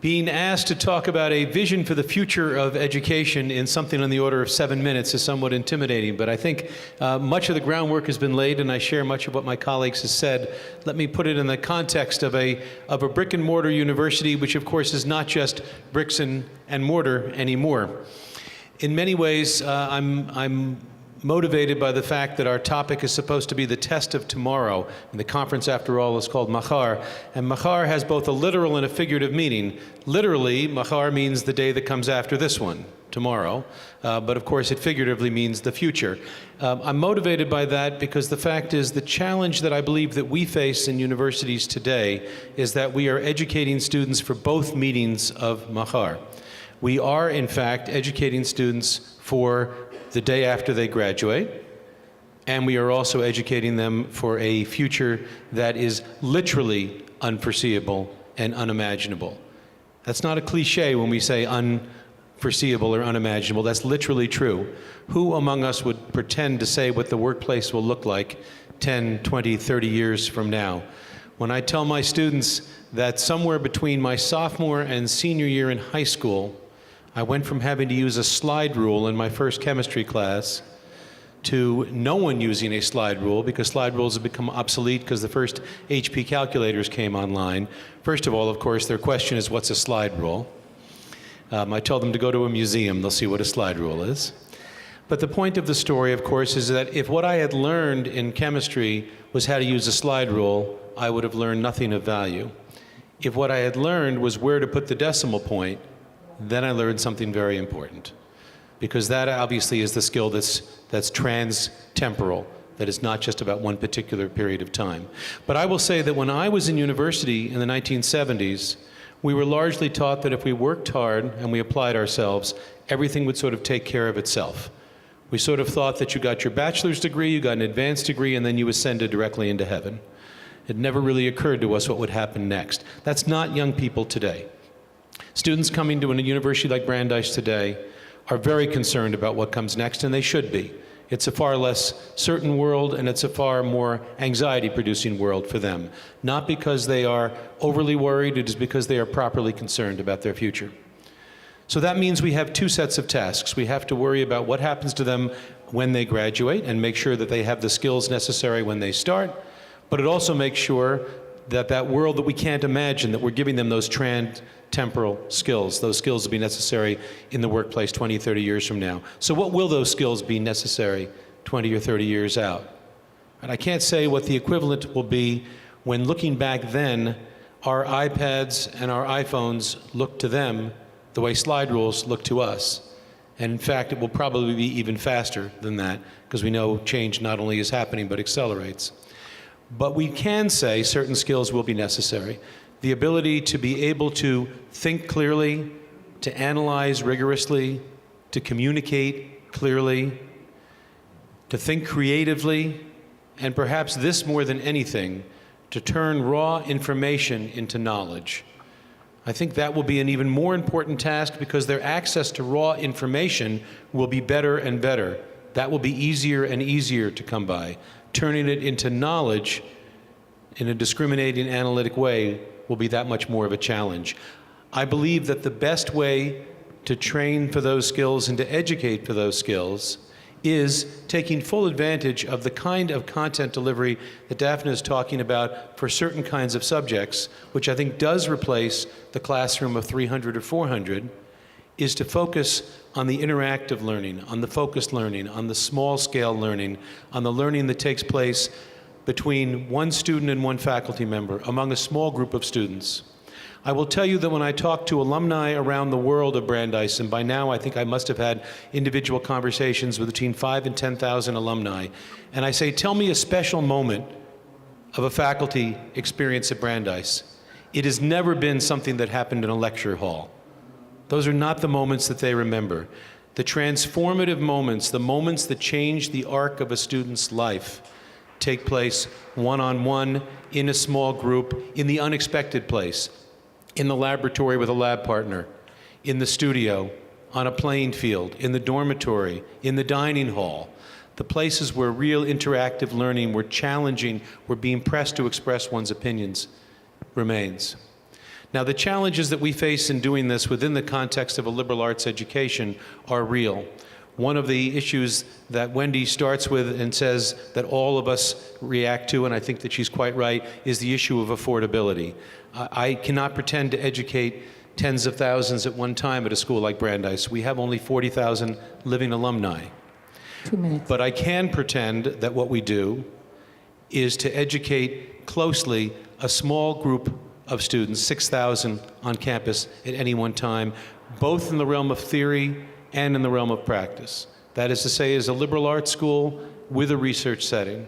Being asked to talk about a vision for the future of education in something on the order of 7 minutes is somewhat intimidating, but I think much of the groundwork has been laid, and I share much of what my colleagues have said. Let me put it in the context of a brick and mortar university, which of course is not just bricks and mortar anymore. In many ways, I'm motivated by the fact that our topic is supposed to be the test of tomorrow. And the conference, after all, is called Machar. And Machar has both a literal and a figurative meaning. Literally, Machar means the day that comes after this one, tomorrow. But of course, it figuratively means the future. I'm motivated by that because the fact is the challenge that I believe that we face in universities today is that we are educating students for both meanings of Machar. We are, in fact, educating students for the day after they graduate, and we are also educating them for a future that is literally unforeseeable and unimaginable. That's not a cliche when we say unforeseeable or unimaginable. That's literally true. Who among us would pretend to say what the workplace will look like 10, 20, 30 years from now? When I tell my students that somewhere between my sophomore and senior year in high school, I went from having to use a slide rule in my first chemistry class to no one using a slide rule, because slide rules have become obsolete because the first HP calculators came online. First of all, of course, their question is, what's a slide rule? I tell them to go to a museum. They'll see what a slide rule is. But the point of the story, of course, is that if what I had learned in chemistry was how to use a slide rule, I would have learned nothing of value. If what I had learned was where to put the decimal point, then I learned something very important, because that obviously is the skill that's trans-temporal, that is not just about one particular period of time. But I will say that when I was in university in the 1970s, we were largely taught that if we worked hard and we applied ourselves, everything would sort of take care of itself. We sort of thought that you got your bachelor's degree, you got an advanced degree, and then you ascended directly into heaven. It never really occurred to us what would happen next. That's not young people today. Students coming to a university like Brandeis today are very concerned about what comes next, and they should be. It's a far less certain world, and it's a far more anxiety-producing world for them. Not because they are overly worried, it is because they are properly concerned about their future. So that means we have two sets of tasks. We have to worry about what happens to them when they graduate and make sure that they have the skills necessary when they start, but it also makes sure that that world that we can't imagine, that we're giving them those temporal skills. Those skills will be necessary in the workplace 20, 30 years from now. So what will those skills be necessary 20 or 30 years out? And I can't say what the equivalent will be when, looking back then, our iPads and our iPhones look to them the way slide rules look to us. And in fact, it will probably be even faster than that, because we know change not only is happening, but accelerates. But we can say certain skills will be necessary. The ability to be able to think clearly, to analyze rigorously, to communicate clearly, to think creatively, and perhaps this more than anything, to turn raw information into knowledge. I think that will be an even more important task, because their access to raw information will be better and better. That will be easier and easier to come by. Turning it into knowledge in a discriminating, analytic way will be that much more of a challenge. I believe that the best way to train for those skills and to educate for those skills is taking full advantage of the kind of content delivery that Daphne is talking about for certain kinds of subjects, which I think does replace the classroom of 300 or 400, is to focus on the interactive learning, on the focused learning, on the small-scale learning, on the learning that takes place between one student and one faculty member, among a small group of students. I will tell you that when I talk to alumni around the world of Brandeis, and by now I think I must have had individual conversations with between 5,000 and 10,000 alumni, and I say, tell me a special moment of a faculty experience at Brandeis. It has never been something that happened in a lecture hall. Those are not the moments that they remember. The transformative moments, the moments that change the arc of a student's life, take place one-on-one, in a small group, in the unexpected place, in the laboratory with a lab partner, in the studio, on a playing field, in the dormitory, in the dining hall. The places where real interactive learning, where challenging, where being pressed to express one's opinions remains. Now, the challenges that we face in doing this within the context of a liberal arts education are real. One of the issues that Wendy starts with and says that all of us react to, and I think that she's quite right, is the issue of affordability. I cannot pretend to educate tens of thousands at one time at a school like Brandeis. We have only 40,000 living alumni. 2 minutes. But I can pretend that what we do is to educate closely a small group of students, 6,000 on campus at any one time, both in the realm of theory and in the realm of practice. That is to say, as a liberal arts school with a research setting.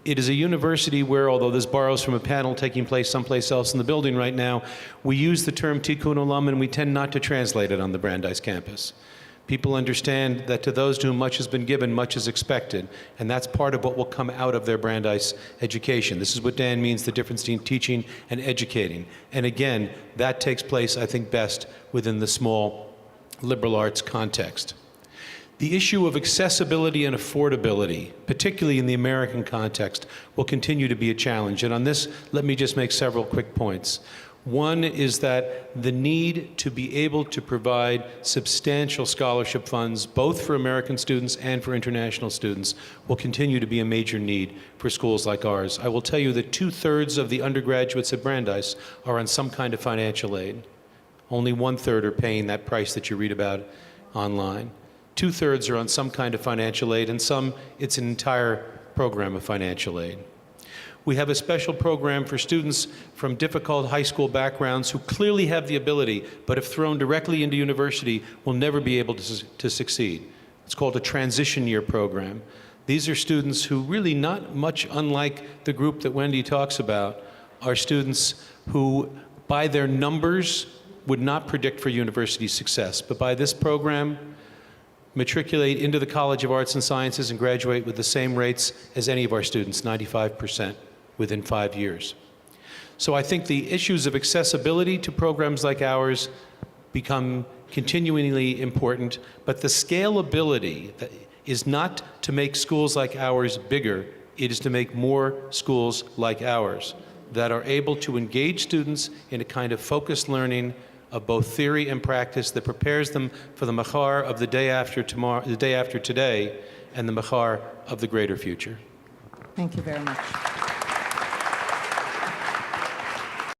It is a university where, although this borrows from a panel taking place someplace else in the building right now, we use the term Tikkun Olam and we tend not to translate it on the Brandeis campus. People understand that to those to whom much has been given, much is expected, and that's part of what will come out of their Brandeis education. This is what Dan means, the difference between teaching and educating. And again, that takes place, I think, best within the small liberal arts context. The issue of accessibility and affordability, particularly in the American context, will continue to be a challenge. And on this, let me just make several quick points. One is that the need to be able to provide substantial scholarship funds, both for American students and for international students, will continue to be a major need for schools like ours. I will tell you that 2/3 of the undergraduates at Brandeis are on some kind of financial aid. Only 1/3 are paying that price that you read about online. 2/3 are on some kind of financial aid, and some, it's an entire program of financial aid. We have a special program for students from difficult high school backgrounds who clearly have the ability, but if thrown directly into university, will never be able to succeed. It's called a transition year program. These are students who, really not much unlike the group that Wendy talks about, are students who, by their numbers, would not predict for university success. But by this program, matriculate into the College of Arts and Sciences and graduate with the same rates as any of our students, 95%, within 5 years. So I think the issues of accessibility to programs like ours become continuingly important, but the scalability is not to make schools like ours bigger, it is to make more schools like ours that are able to engage students in a kind of focused learning of both theory and practice that prepares them for the machar of the day after tomorrow, the day after today, and the machar of the greater future. Thank you very much.